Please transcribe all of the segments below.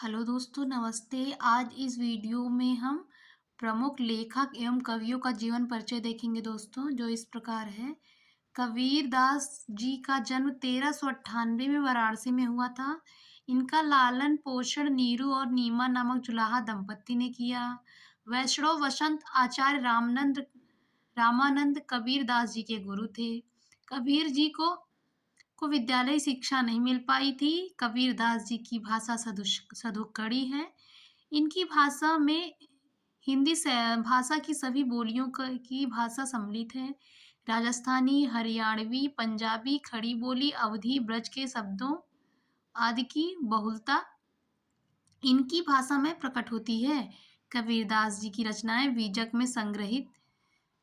Hello दोस्तों, नमस्ते। आज इस वीडियो में हम प्रमुख लेखक एवं कवियों का जीवन परिचय देखेंगे दोस्तों, जो इस प्रकार है। कबीर दास जी का जन्म 1398 में वाराणसी में हुआ था। इनका लालन पोषण नीरू और नीमा नामक जुलाहा दंपत्ति ने किया। वैष्णव वसंत आचार्य रामानंद कबीर दास जी के गुरु थे। कबीर जी को विद्यालय शिक्षा नहीं मिल पाई थी। कबीरदास जी की भाषा सधुकड़ी है। इनकी भाषा में भाषा की सभी बोलियों की भाषा सम्मिलित है। राजस्थानी, हरियाणवी, पंजाबी, खड़ी बोली, अवधी, ब्रज के शब्दों आदि की बहुलता इनकी भाषा में प्रकट होती है। कबीरदास जी की रचनाएं बीजक में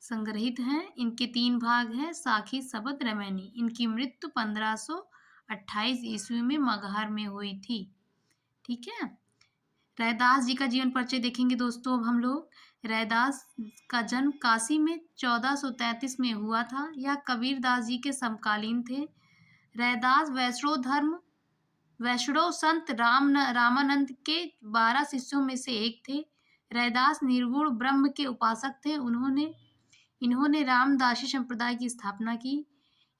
संग्रहित हैं। इनके 3 भाग हैं: साखी, शबद, रमैनी। इनकी मृत्यु 1528 ईस्वी में मगहर में हुई थी। ठीक है। रैदास जी का जीवन परिचय देखेंगे दोस्तों अब हम लोग। रैदास का जन्म काशी में 1433 में हुआ था। यह कबीरदास जी के समकालीन थे। रैदास वैष्णव संत रामानंद के 12 शिष्यों में से एक थे। रैदास निर्गुण ब्रह्म के उपासक थे। इन्होंने रामदासी संप्रदाय की स्थापना की।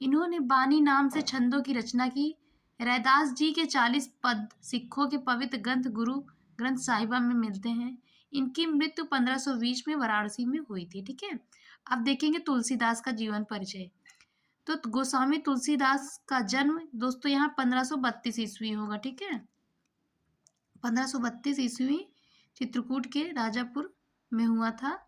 इन्होंने बानी नाम से छंदों की रचना की। रैदास जी के 40 पद सिखों के पवित्र ग्रंथ गुरु ग्रंथ साहिबा में मिलते हैं। इनकी मृत्यु 1520 में वाराणसी में हुई थी। ठीक है। अब देखेंगे तुलसीदास का जीवन परिचय। तो गोस्वामी तुलसीदास का जन्म दोस्तों यहाँ 1532 ईस्वी होगा। ठीक है। 1532 ईस्वी चित्रकूट के राजापुर में हुआ था।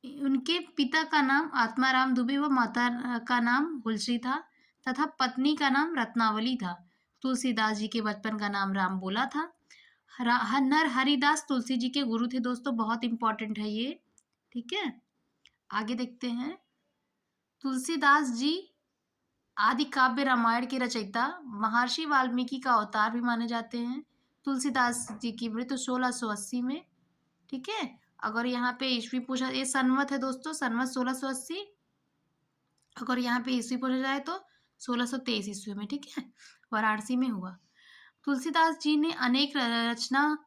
उनके पिता का नाम आत्माराम दुबे व माता का नाम हुलसी था तथा पत्नी का नाम रत्नावली था। तुलसीदास जी के बचपन का नाम राम बोला था। नर हरिदास तुलसी जी के गुरु थे दोस्तों, बहुत इंपॉर्टेंट है ये। ठीक है। आगे देखते हैं। तुलसीदास जी आदि काव्य रामायण के रचयिता, महर्षि वाल्मीकि का अवतार भी माने जाते हैं। तुलसीदास जी की मृत्यु 1680 में। ठीक है। अगर यहाँ पे ईस्वी पूछा, ये सनमत है दोस्तों, सनमत 1680। अगर यहाँ पे ईस्वी पूछा जाए तो 1623 ईस्वी में। ठीक है। वाराणसी में हुआ। तुलसीदास जी ने अनेक रचना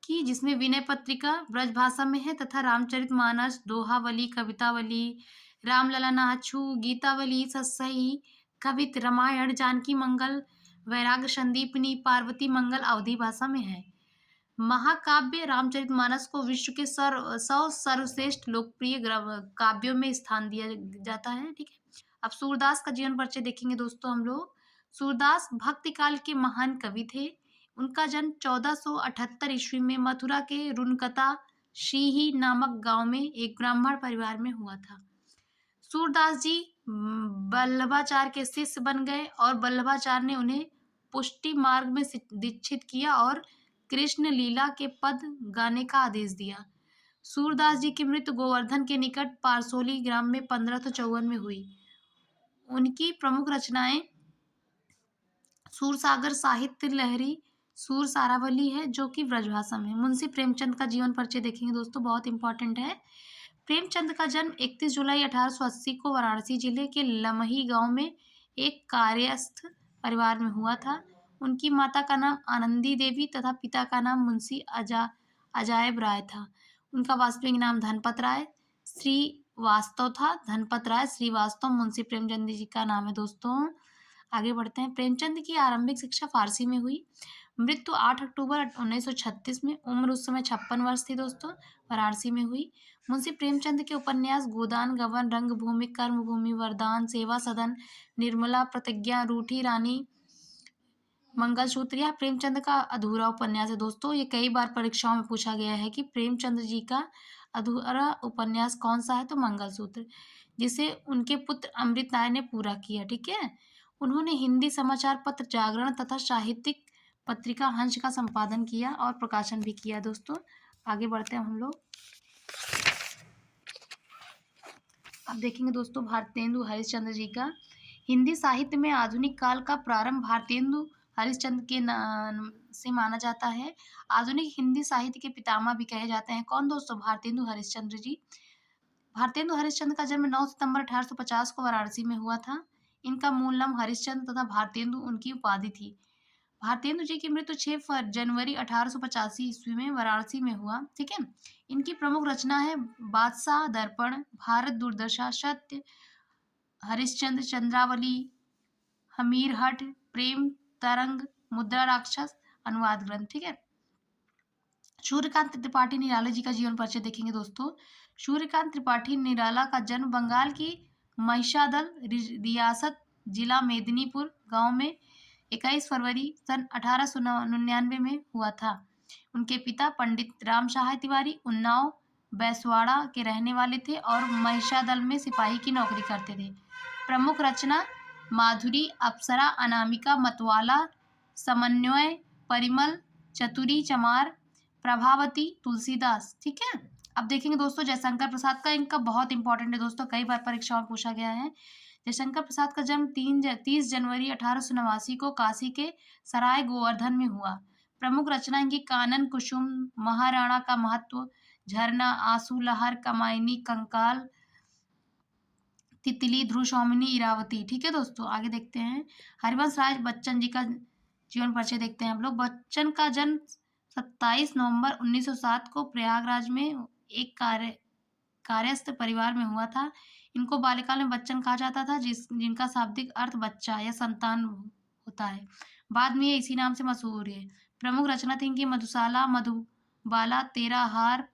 की, जिसमें विनय पत्रिका ब्रज भाषा में है तथा रामचरितमानस, दोहावली, कवितावली, रामलला नाछू, गीतावली, सत्सई, कवित, रामायण, जानकी मंगल, वैराग्य संदीपनी, पार्वती मंगल अवधी भाषा में है। महाकाव्य रामचरितमानस को विश्व के 100 सर्वश्रेष्ठ लोकप्रिय काव्यों में स्थान दिया जाता है। ठीक है। अब सूरदास का जीवन परिचय देखेंगे दोस्तों हम लोग। सूरदास भक्ति काल के महान कवि थे। उनका जन्म 1478 ईस्वी में मथुरा के रुनकता शीही नामक गांव में एक ब्राह्मण परिवार में हुआ था। सूरदास जी वल्लभाचार्य के शिष्य बन गए और वल्लभाचार्य ने उन्हें पुष्टि मार्ग में दीक्षित किया और कृष्ण लीला के पद गाने का आदेश दिया। सूरदास जी की मृत्यु गोवर्धन के निकट पारसोली ग्राम में 1554 में हुई। उनकी प्रमुख रचनाएं सूरसागर साहित्य लहरी, सूर सारावली है, जो कि ब्रजभाषा में है। मुंशी प्रेमचंद का जीवन परिचय देखेंगे दोस्तों, बहुत इंपॉर्टेंट है। प्रेमचंद का जन्म 31 जुलाई 1880 को वाराणसी जिले के लमही गांव में एक कार्यस्थ परिवार में हुआ था। उनकी माता का नाम आनंदी देवी तथा पिता का नाम मुंशी अजायब राय था। उनका वास्तविक नाम धनपत राय श्रीवास्तव था। धनपत राय श्रीवास्तव मुंशी प्रेमचंद जी का नाम है दोस्तों। आगे बढ़ते हैं। प्रेमचंद की आरंभिक शिक्षा फारसी में हुई। मृत्यु 8 अक्टूबर 1936 में। उम्र उस समय 56 वर्ष थी दोस्तों। वाराणसी में हुई। मुंशी प्रेमचंद के उपन्यास गोदान, गबन, रंगभूमि, कर्मभूमि, वरदान, सेवा सदन, निर्मला, प्रतिज्ञा, रूठी रानी, मंगलसूत्र यह प्रेमचंद का अधूरा उपन्यास है दोस्तों। ये कई बार परीक्षाओं में पूछा गया है कि प्रेमचंद जी का अधूरा उपन्यास कौन सा है, तो मंगलसूत्र, जिसे उनके पुत्र अमृत राय ने पूरा किया। ठीक है। उन्होंने हिंदी समाचार पत्र जागरण तथा साहित्यिक पत्रिका हंस का संपादन किया और प्रकाशन भी किया दोस्तों। आगे बढ़ते हैं हम लोग। अब देखेंगे दोस्तों भारतेंदु हरिश्चंद्र जी का। हिंदी साहित्य में आधुनिक काल का प्रारंभ भारतेंदु हरिश्चंद्र के नाम से माना जाता है। आधुनिक हिंदी साहित्य के पितामह भी कहे जाते हैं। कौन दोस्तों? भारतेंदु हरिश्चंद्र जी। भारतेंदु हरिश्चंद्र का जन्म 9 सितंबर 1850 को वाराणसी में हुआ था। इनका मूल नाम हरिश्चंद्र तथा भारतेंदु उनकी उपाधि थी। भारतेंदु जी की मृत्यु 6 जनवरी 1885 ईस्वी में वाराणसी में हुआ। ठीक है। इनकी प्रमुख रचना है बादशाह दर्पण, भारत दुर्दशा, सत्य, हरिश्चंद्र, चंद्रावली, हमीरहट, प्रेम तरंग, मुद्रा राक्षस, अनुवाद ग्रंथ। ठीक है। सूर्यकांत त्रिपाठी निराला जी का जीवन परिचय देखेंगे दोस्तों। सूर्यकांत त्रिपाठी निराला का जन्म बंगाल की महिषादल रियासत जिला मेदिनीपुर गांव में 21 फरवरी सन 1899 में हुआ था। उनके पिता पंडित राम सहाय तिवारी उन्नाव बैसवाड़ा के रहने वाले थे और महिषादल में सिपाही की नौकरी करते थे। प्रमुख रचना माधुरी, अप्सरा, अनामिका, मतवाला, समन्वय, परिमल, चतुरी, चमार, प्रभावती, तुलसीदास। ठीक है। अब देखेंगे दोस्तों जयशंकर प्रसाद का, इनका बहुत इंपॉर्टेंट है दोस्तों, कई बार परीक्षाओं में पूछा गया है। जयशंकर प्रसाद का जन्म 30 जनवरी 1889 को काशी के सराय गोवर्धन में हुआ। प्रमुख रचना इनकी कानन कुसुम, महाराणा का महत्व, झरना, आंसू लहर, कमायनी, कंकाल, तितली, ध्रुव सौमिनी, इरावती। ठीक है दोस्तों, आगे देखते हैं। हरिवंश राय बच्चन जी का जीवन परिचय देखते हैं हम लोग। बच्चन का जन्म 27 नवंबर 1907 को प्रयागराज में एक कार्यस्थ परिवार में हुआ था। इनको बाल्यकाल में बच्चन कहा जाता था, जिनका शाब्दिक अर्थ बच्चा या संतान होता है। बाद में ये इसी नाम से मशहूर है। प्रमुख रचना थी इनकी मधुशाला, मधुबाला, तेरा हार,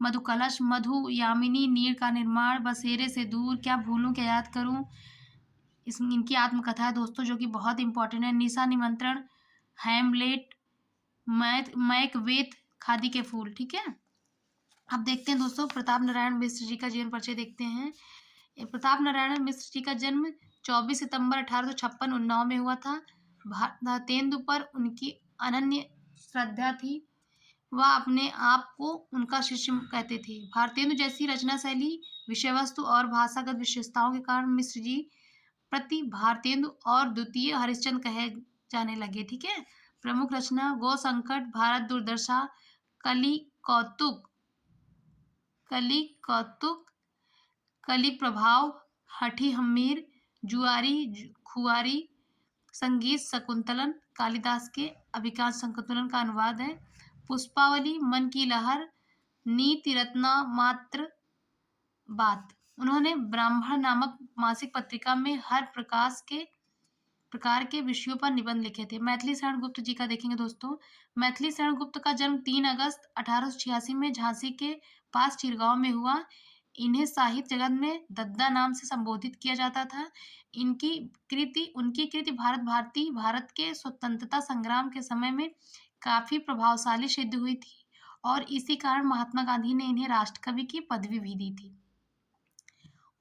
मधुकलश, मधु यामिनी, नीर का निर्माण, बसेरे से दूर, क्या भूलूं क्या याद करूं। इनकी आत्मकथा है दोस्तों जो कि बहुत इंपॉर्टेंट है। निशा निमंत्रण, हैमलेट, मैकबेथ, खादी के फूल। ठीक है। अब देखते हैं दोस्तों प्रताप नारायण मिश्र जी का जीवन परिचय देखते हैं। प्रताप नारायण मिश्र जी का जन्म 24 सितंबर 1856 उन्नाव में हुआ था। भारतेंदु पर उनकी अनन्य श्रद्धा थी। वह अपने आप को उनका शिष्य कहते थे। भारतेंदु जैसी रचना शैली, विषय वस्तु और भाषागत विशेषताओं के कारण मिश्र जी प्रति भारतेंदु और द्वितीय हरिश्चंद्र कहे जाने लगे। ठीक है। प्रमुख रचना गो संकट, भारत दुर्दशा, कली कौतुक, कली प्रभाव, हठी हम्मीर, जुआरी खुआरी, संगीत शकुंतलन, कालिदास के अभिकांश संकलन का अनुवाद है। पुष्पावली, मन की लहर, नीति रत्ना मात्र बात। उन्होंने ब्राह्मण नामक मासिक पत्रिका में हर प्रकार के विषयों पर निबंध लिखे थे। मैथिली शरण गुप्त जी का देखेंगे दोस्तों। मैथिली शरण गुप्त का जन्म 3 अगस्त 1886 में झांसी के पास चिरगांव में हुआ। इन्हें साहित्य जगत में दद्दा नाम से संबोधित किया जाता था। उनकी कृति भारत के स्वतंत्रता संग्राम के समय में काफी प्रभावशाली सिद्ध हुई थी और इसी कारण महात्मा गांधी ने इन्हें राष्ट्रकवि की पदवी भी दी थी।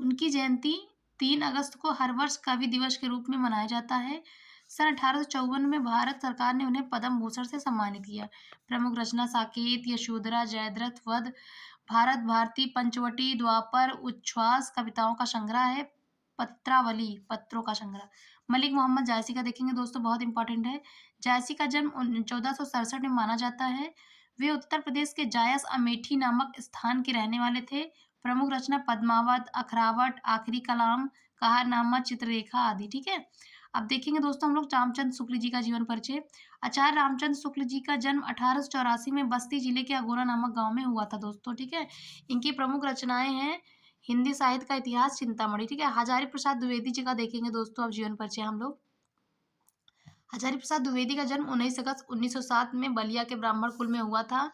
उनकी जयंती 3 अगस्त को हर वर्ष कवि दिवस के रूप में मनाया जाता है। सन 1854 में भारत सरकार ने उन्हें पद्म भूषण से सम्मानित किया। प्रमुख रचना साकेत, यशोधरा, जयद्रथ, वध, भारत भारती, पंचवटी, द्वापर, उच्छ्वास, कविताओं का संग्रह है, पत्रावली, पत्रों का संग्रह। मलिक मोहम्मद जायसी का देखेंगे दोस्तों, बहुत इंपॉर्टेंट है। जायसी का जन्म 1467 में माना जाता है। वे उत्तर प्रदेश के जायस अमेठी नामक स्थान के रहने वाले थे। प्रमुख रचना पद्मावत, अखरावट, आखिरी कलाम, कहारनामा, चित्ररेखा आदि। ठीक है। अब देखेंगे दोस्तों हम लोग रामचंद्र शुक्ल जी का जीवन परिचय। आचार्य रामचंद्र शुक्ल जी का जन्म 1884 में बस्ती जिले के अगोरा नामक गांव में हुआ था दोस्तों। ठीक है। इनकी प्रमुख रचनाएं हैं हिंदी साहित्य का इतिहास, चिंतामणि। ठीक है। हजारी प्रसाद द्विवेदी जी का देखेंगे दोस्तों अब जीवन परिचय हम लोग। हजारी प्रसाद द्विवेदी का जन्म 19 अगस्त 1907 में बलिया के ब्राह्मण कुल में हुआ था।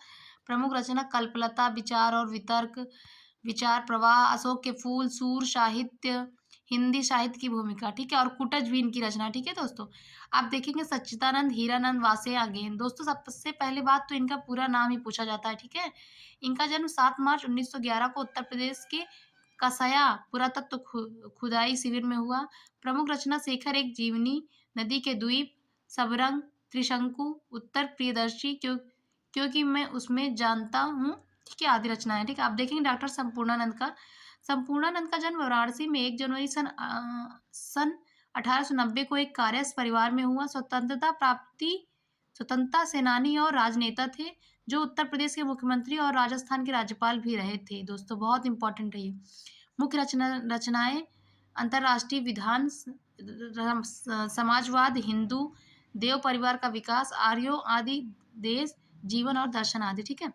प्रमुख रचना कल्पलता, विचार और वितर्क, विचार प्रवाह, अशोक के फूल, सूर साहित्य, हिंदी साहित्य की भूमिका। ठीक है। और कुटज भी इनकी रचना। ठीक है दोस्तों। आप देखेंगे सच्चिदानंद हीरानंद वासे अगेन। दोस्तों सबसे पहले बात तो इनका पूरा नाम ही पूछा जाता है। ठीक है। इनका जन्म 7 मार्च 1911 को उत्तर प्रदेश के कसया पुरातत्व खुदाई शिविर में हुआ। प्रमुख रचना शेखर एक जीवनी, नदी के द्वीप, सबरंग, त्रिशंकु, उत्तर प्रियदर्शी, क्योंकि मैं उसमें जानता हूँ। ठीक है। आदि रचनाएं। ठीक है। आप देखेंगे डॉक्टर संपूर्णानंद का जन्म वाराणसी में 1 जनवरी सन 1890 को एक कार्यस्थ परिवार में हुआ। स्वतंत्रता सेनानी और राजनेता थे जो उत्तर प्रदेश के मुख्यमंत्री और राजस्थान के राज्यपाल भी रहे थे। दोस्तों बहुत इंपॉर्टेंट है ये। मुख्य रचनाएं अंतर्राष्ट्रीय विधान, समाजवाद, हिंदू देव परिवार का विकास, आर्यों आदि देश, जीवन और दर्शन आदि, ठीक है।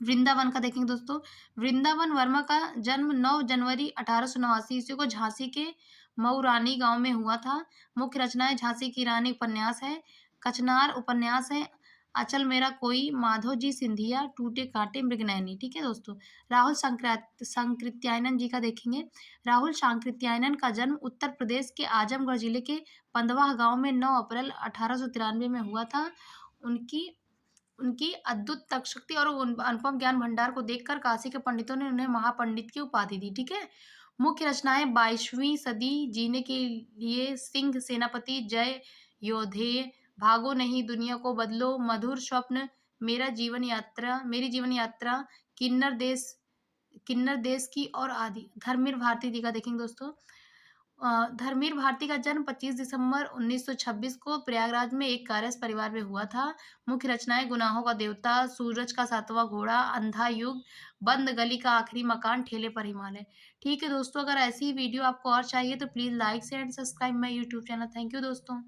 वृंदावन का देखेंगे दोस्तों, वृंदावन वर्मा का जन्म 9 जनवरी 1889 ईस्वी को झांसी के मऊरानी गांव में हुआ था। मुख्य रचनाएं झांसी की रानी उपन्यास है, कचनार उपन्यास है, अचल मेरा कोई, माधोजी सिंधिया, टूटे कांटे, मृगनयनी, ठीक है दोस्तों। राहुल सांकृत्यायन जी का देखेंगे, राहुल सांकृत्यायन का जन्म उत्तर प्रदेश के आजमगढ़ जिले के पंदवाह गांव में 9 अप्रैल 1893 में हुआ था। उनकी उनकी अद्भुत तर्कशक्ति और अनुपम ज्ञान भंडार को देखकर काशी के पंडितों ने उन्हें महापंडित की उपाधि दी, ठीक है। मुख्य रचनाएं 22वीं सदी जीने के लिए, सिंह सेनापति, जय योधेय, भागो नहीं दुनिया को बदलो, मधुर स्वप्न, मेरी जीवन यात्रा, किन्नर देश की और आदि। धर्मवीर भारती जी का देखेंगे दोस्तों, धर्मवीर भारती का जन्म 25 दिसंबर 1926 को प्रयागराज में एक कायस्थ परिवार में हुआ था। मुख्य रचनाएं गुनाहों का देवता, सूरज का सातवां घोड़ा, अंधा युग, बंद गली का आखिरी मकान, ठेले पर हिमालय। ठीक है दोस्तों, अगर ऐसी वीडियो आपको और चाहिए तो please like share and subscribe my YouTube channel. Thank you दोस्तों।